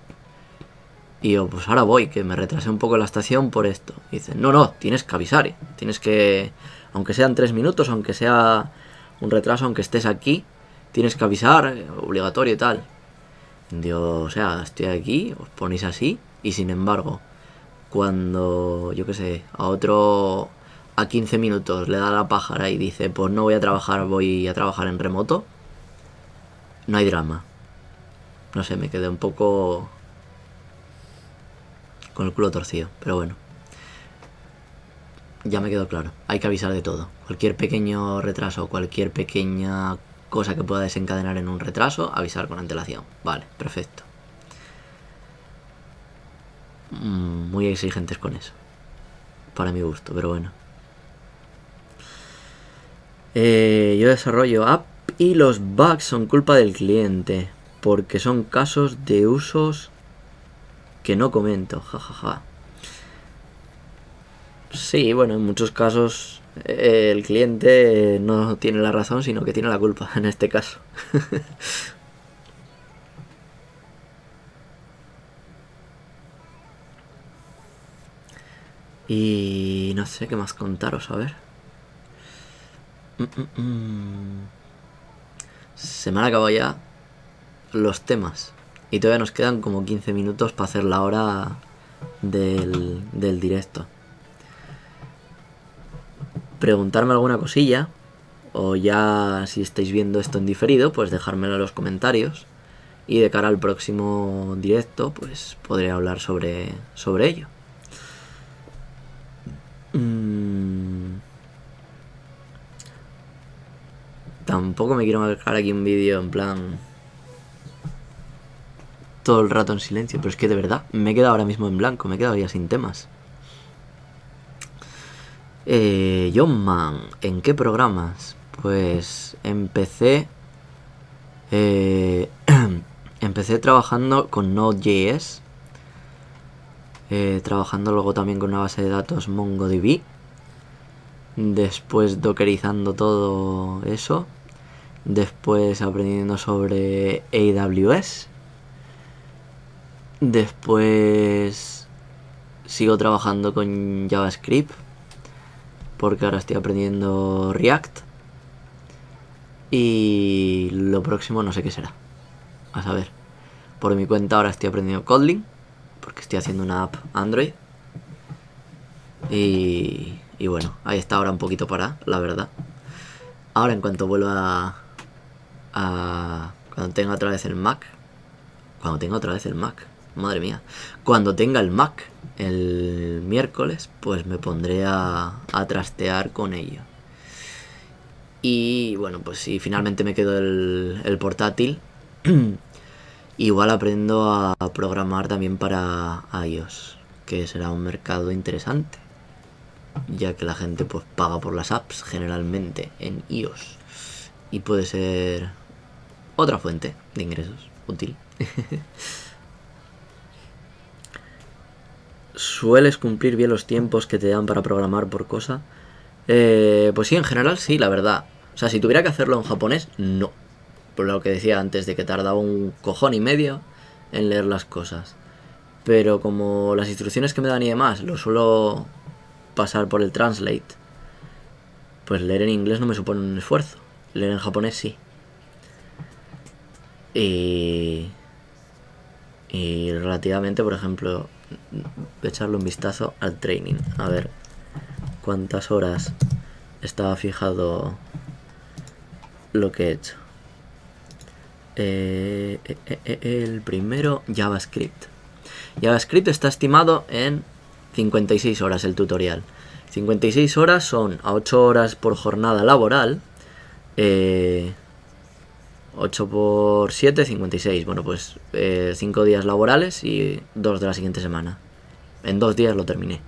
Y yo, pues ahora voy, que me retrasé un poco en la estación por esto. Y dice, no, tienes que avisar. Tienes que, aunque sean 3 minutos, aunque sea un retraso, aunque estés aquí, tienes que avisar, obligatorio y tal. Digo, o sea, estoy aquí, os ponéis así. Y sin embargo, cuando, yo qué sé, a 15 minutos le da la pájara y dice, pues no voy a trabajar, voy a trabajar en remoto, no hay drama. No sé, me quedé un poco con el culo torcido, pero bueno. Ya me quedó claro, hay que avisar de todo. Cualquier pequeño retraso, cualquier pequeña cosa que pueda desencadenar en un retraso, avisar con antelación. Vale, perfecto. Muy exigentes con eso, para mi gusto, pero bueno. Yo desarrollo app y los bugs son culpa del cliente, porque son casos de usos que no comento, jajaja. Sí, bueno, en muchos casos el cliente no tiene la razón, sino que tiene la culpa en este caso. Y no sé qué más contaros, a ver. Se me han acabado ya los temas. Y todavía nos quedan como 15 minutos para hacer la hora del directo. Preguntarme alguna cosilla, o ya si estáis viendo esto en diferido, pues dejármelo en los comentarios. Y de cara al próximo directo, pues podré hablar sobre ello. Tampoco me quiero marcar aquí un vídeo en plan todo el rato en silencio, pero es que de verdad me he quedado ahora mismo en blanco, me he quedado ya sin temas. John Man, ¿en qué programas? Pues empecé empecé trabajando con Node.js, trabajando luego también con una base de datos MongoDB, después dockerizando todo eso, después aprendiendo sobre AWS, después sigo trabajando con JavaScript porque ahora estoy aprendiendo React, y lo próximo no sé qué será, a saber. Por mi cuenta ahora estoy aprendiendo Kotlin porque estoy haciendo una app Android, y bueno, ahí está ahora un poquito para, la verdad. Ahora en cuanto vuelva cuando tenga otra vez el Mac, madre mía, cuando tenga el Mac el miércoles, pues me pondré a trastear con ello. Y bueno, pues si finalmente me quedo el portátil, igual aprendo a programar también para iOS, que será un mercado interesante, ya que la gente pues paga por las apps generalmente en iOS, y puede ser otra fuente de ingresos útil. ¿Sueles cumplir bien los tiempos que te dan para programar por cosa? Pues sí, en general sí, la verdad. O sea, si tuviera que hacerlo en japonés, no. Por lo que decía antes, de que tardaba un cojón y medio en leer las cosas. Pero como las instrucciones que me dan y demás lo suelo pasar por el Translate, pues leer en inglés no me supone un esfuerzo. Leer en japonés sí. Y relativamente, por ejemplo, echarle un vistazo al training, a ver cuántas horas estaba fijado lo que he hecho. El primero, JavaScript. JavaScript está estimado en 56 horas el tutorial. 56 horas son a 8 horas por jornada laboral. 8 por 7, 56. Bueno, pues 5 días laborales y 2 de la siguiente semana. En 2 días lo terminé.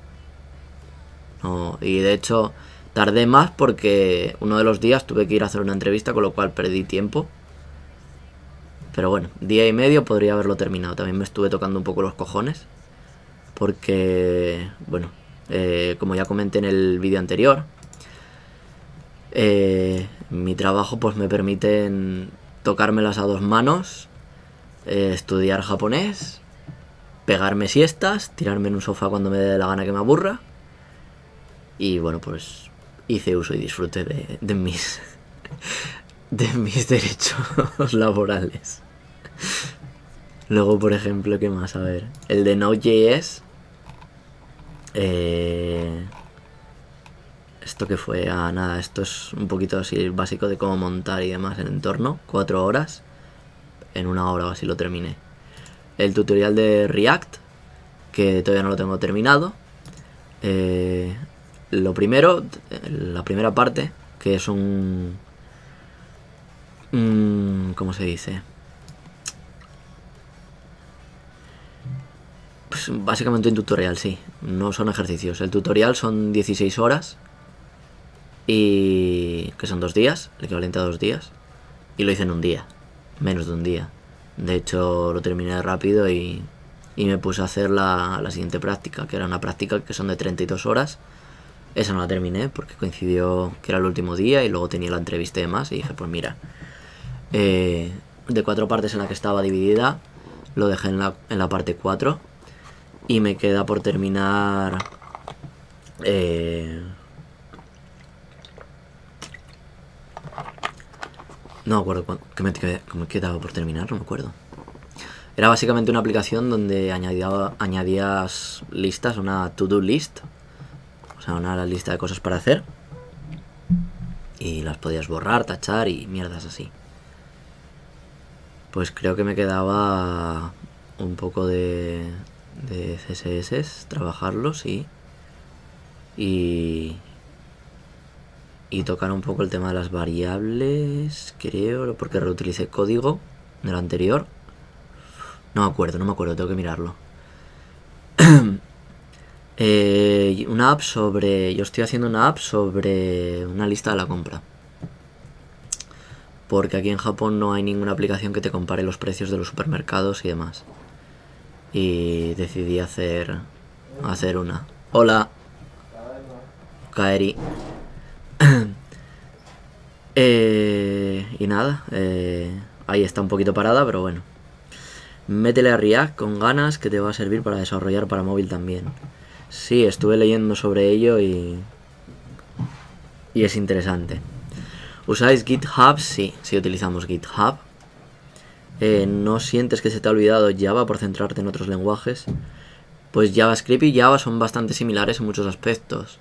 Y de hecho tardé más porque uno de los días tuve que ir a hacer una entrevista, con lo cual perdí tiempo. Pero bueno, día y medio podría haberlo terminado. También me estuve tocando un poco los cojones, porque, bueno, como ya comenté en el vídeo anterior, mi trabajo pues me permite tocármelas a dos manos, estudiar japonés, pegarme siestas, tirarme en un sofá cuando me dé la gana que me aburra. Y bueno, pues hice uso y disfrute de mis derechos laborales. Luego, por ejemplo, ¿qué más? A ver, el de Node.js. ¿Esto qué fue? Nada, esto es un poquito así básico de cómo montar y demás el entorno. 4 horas. En 1 hora o así lo terminé. El tutorial de React. que todavía no lo tengo terminado. Lo primero, la primera parte, que es ¿cómo se dice? Pues básicamente un tutorial, sí. No son ejercicios. El tutorial son 16 horas. Y que son 2 días, el equivalente a 2 días. Y lo hice en un día. Menos de un día. De hecho, lo terminé rápido y me puse a hacer la siguiente práctica, que era una práctica que son de 32 horas. Esa no la terminé porque coincidió que era el último día y luego tenía la entrevista y demás. Y dije, pues mira, de 4 partes en la que estaba dividida, lo dejé en la parte 4. Y me queda por terminar... no me acuerdo qué me quedaba por terminar, no me acuerdo. Era básicamente una aplicación donde añadías listas, una to-do list. O sea, una lista de cosas para hacer. Y las podías borrar, tachar y mierdas así. Pues creo que me quedaba un poco de CSS, trabajarlos y tocar un poco el tema de las variables, creo, porque reutilicé código de lo anterior. No me acuerdo, tengo que mirarlo. Una app sobre... Yo estoy haciendo una app sobre una lista de la compra. Porque aquí en Japón no hay ninguna aplicación que te compare los precios de los supermercados y demás. Y decidí hacer una. Hola, Kaeri. Y nada, ahí está un poquito parada, pero bueno. Métele a React con ganas, que te va a servir para desarrollar para móvil también. Sí, estuve leyendo sobre ello y es interesante. ¿Usáis GitHub? Sí utilizamos GitHub. ¿No sientes que se te ha olvidado Java por centrarte en otros lenguajes? Pues JavaScript y Java son bastante similares en muchos aspectos.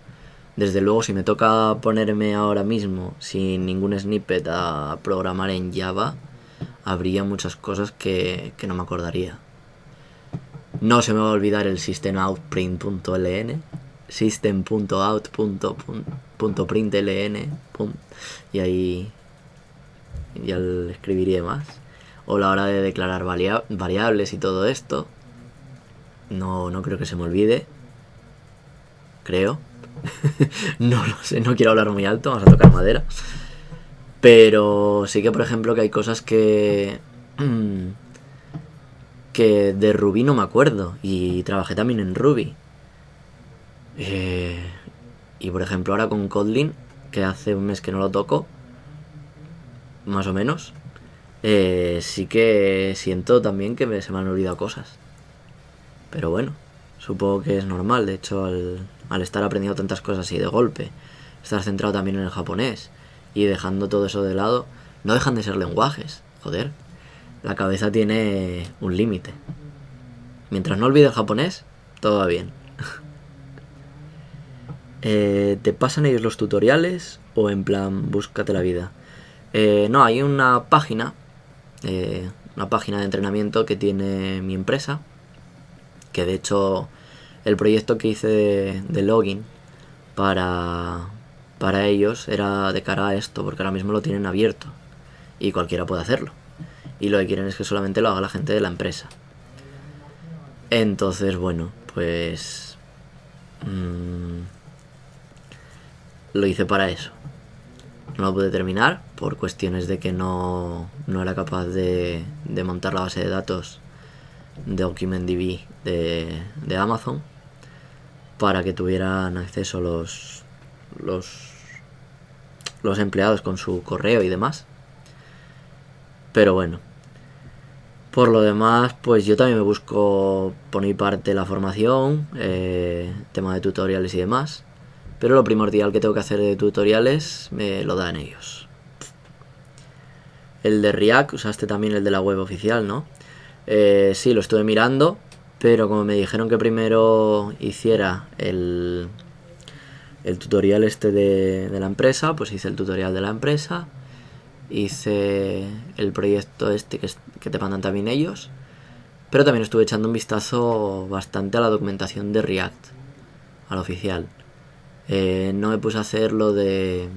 Desde luego, si me toca ponerme ahora mismo sin ningún snippet a programar en Java, habría muchas cosas que no me acordaría. No se me va a olvidar el systemoutprint.ln, system.out.println, y ahí ya le escribiría más. O la hora de declarar variables y todo esto. No creo que se me olvide. Creo. No lo sé, no quiero hablar muy alto, vamos a tocar madera. Pero sí que, por ejemplo, que hay cosas que de Ruby no me acuerdo. Y trabajé también en Ruby. Y por ejemplo ahora con Kotlin, que hace un mes que no lo toco, más o menos, sí que siento también que se me han olvidado cosas. Pero bueno, supongo que es normal. De hecho, al estar aprendiendo tantas cosas así de golpe, estar centrado también en el japonés y dejando todo eso de lado, no dejan de ser lenguajes. Joder, la cabeza tiene un límite. Mientras no olvide el japonés, todo va bien. ¿Te pasan ellos los tutoriales o en plan búscate la vida? No, hay una página de entrenamiento que tiene mi empresa, que de hecho el proyecto que hice de login para ellos era de cara a esto, porque ahora mismo lo tienen abierto y cualquiera puede hacerlo, y lo que quieren es que solamente lo haga la gente de la empresa. Entonces, bueno, pues lo hice para eso. No lo pude terminar por cuestiones de que no era capaz de montar la base de datos de DocumentDB de Amazon para que tuvieran acceso los empleados con su correo y demás. Pero bueno, por lo demás, pues yo también me busco por mi parte la formación, tema de tutoriales y demás. Pero lo primordial que tengo que hacer de tutoriales me lo dan ellos. El de React, usaste también el de la web oficial, ¿no? Sí, lo estuve mirando, pero como me dijeron que primero hiciera el tutorial este de la empresa, pues hice el tutorial de la empresa, hice el proyecto este que te mandan también ellos, Pero también estuve echando un vistazo bastante a la documentación de React, al oficial. No me puse a hacer lo de...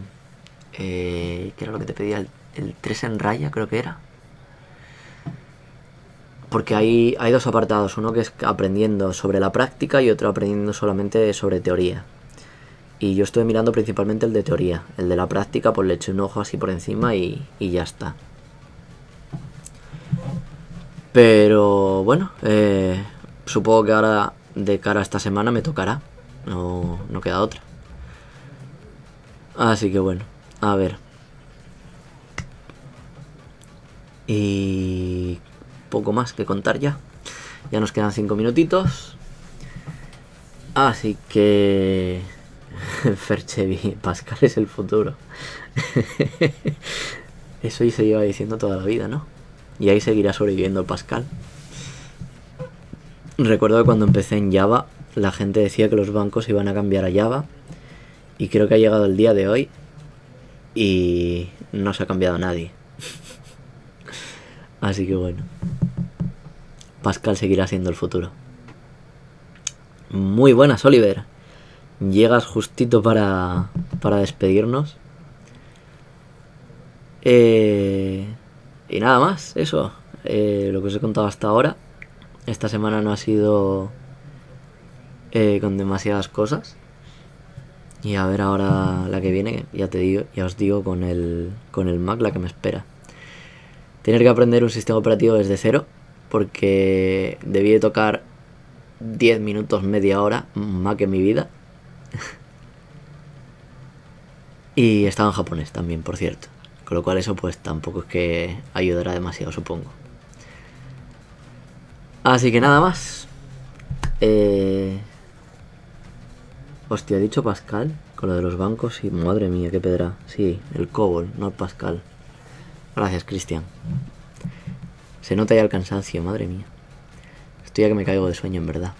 ¿qué era lo que te pedía? El 3 en raya, creo que era. Porque hay dos apartados, uno que es aprendiendo sobre la práctica y otro aprendiendo solamente sobre teoría. Y yo estoy mirando principalmente el de teoría. El de la práctica pues le eché un ojo así por encima y ya está. Pero bueno, supongo que ahora de cara a esta semana me tocará. No queda otra. Así que bueno, a ver. Y poco más que contar ya. Ya nos quedan 5 minutitos. Así que... Ferchevi, Pascal es el futuro. Eso se lleva diciendo toda la vida, ¿no? Y ahí seguirá sobreviviendo el Pascal. Recuerdo que cuando empecé en Java, la gente decía que los bancos iban a cambiar a Java. Y creo que ha llegado el día de hoy y no se ha cambiado nadie. Así que bueno, Pascal seguirá siendo el futuro. Muy buenas, Oliver. Llegas justito para despedirnos. Y nada más, eso. Lo que os he contado hasta ahora. Esta semana no ha sido con demasiadas cosas. Y a ver ahora la que viene, ya os digo con el Mac la que me espera. Tener que aprender un sistema operativo desde cero, porque debí de tocar 10 minutos, media hora, Mac en mi vida. Y estaba en japonés también, por cierto. Con lo cual eso pues tampoco es que ayudará demasiado, supongo. Así que nada más. Hostia, he dicho Pascal con lo de los bancos y madre mía, qué pedra. Sí, el COBOL, no el Pascal. Gracias, Cristian. Se nota ya el cansancio, madre mía. Estoy ya que me caigo de sueño, en verdad.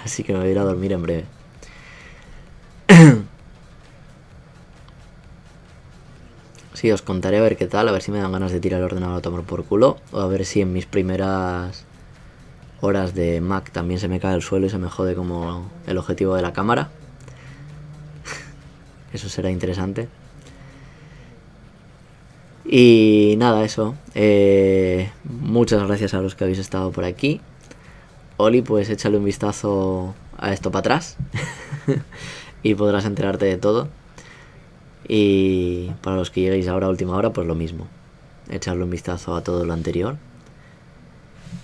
Así que me voy a ir a dormir en breve. Sí, os contaré a ver qué tal, a ver si me dan ganas de tirar el ordenador a tomar por culo, o a ver si en mis primeras horas de Mac también se me cae al suelo y se me jode como el objetivo de la cámara. Eso será interesante. Y nada, eso. Muchas gracias a los que habéis estado por aquí. Oli, pues échale un vistazo a esto para atrás y podrás enterarte de todo. Y para los que lleguéis ahora a última hora, pues lo mismo. Echarle un vistazo a todo lo anterior.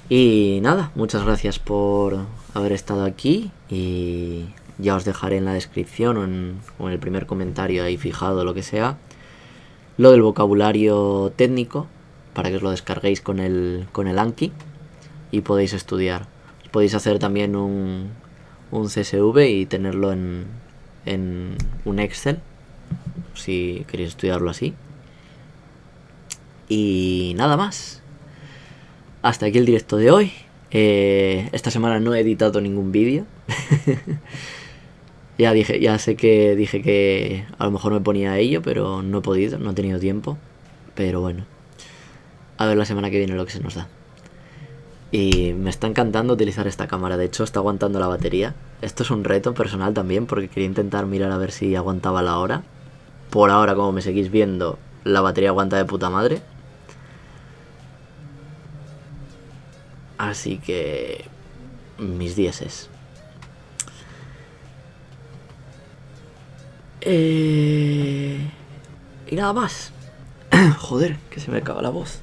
Y nada, muchas gracias por haber estado aquí. Y ya os dejaré en la descripción o en el primer comentario ahí fijado, lo que sea, lo del vocabulario técnico, para que os lo descarguéis con el Anki y podéis estudiar. Podéis hacer también un CSV y tenerlo en un Excel, si queréis estudiarlo así. Y nada más. Hasta aquí el directo de hoy. Esta semana no he editado ningún vídeo. Ya sé que dije que a lo mejor me ponía a ello, pero no he podido, no he tenido tiempo. Pero bueno, a ver la semana que viene lo que se nos da. Y me está encantando utilizar esta cámara, de hecho está aguantando la batería. Esto es un reto personal también, porque quería intentar mirar a ver si aguantaba la hora. Por ahora, como me seguís viendo, la batería aguanta de puta madre. Así que... mis dieces. Y nada más. Joder, que se me acaba la voz.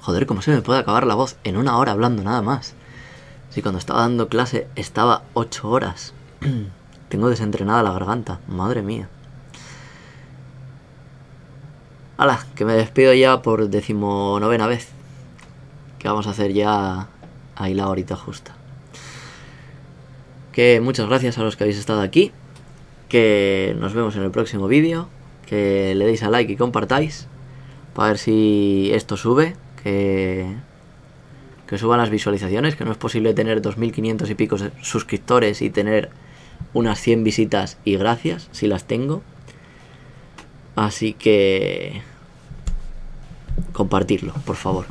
Joder, cómo se me puede acabar la voz en una hora hablando nada más. Si cuando estaba dando clase estaba 8 horas. Tengo desentrenada la garganta, madre mía. Hala, que me despido ya por 19ª vez. Que vamos a hacer ya ahí la horita justa. Que muchas gracias a los que habéis estado aquí. Que nos vemos en el próximo vídeo. Que le deis a like y compartáis. Para ver si esto sube. Que suban las visualizaciones. Que no es posible tener 2500 y pico suscriptores y tener unas 100 visitas y gracias si las tengo. Así que compartirlo, por favor.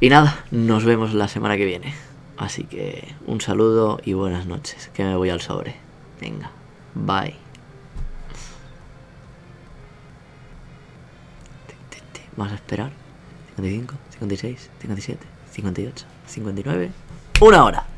Y nada, nos vemos la semana que viene. Así que un saludo y buenas noches, que me voy al sobre. Venga, bye. Vamos a esperar. 55, 56, 57, 58, 59. ¡Una hora!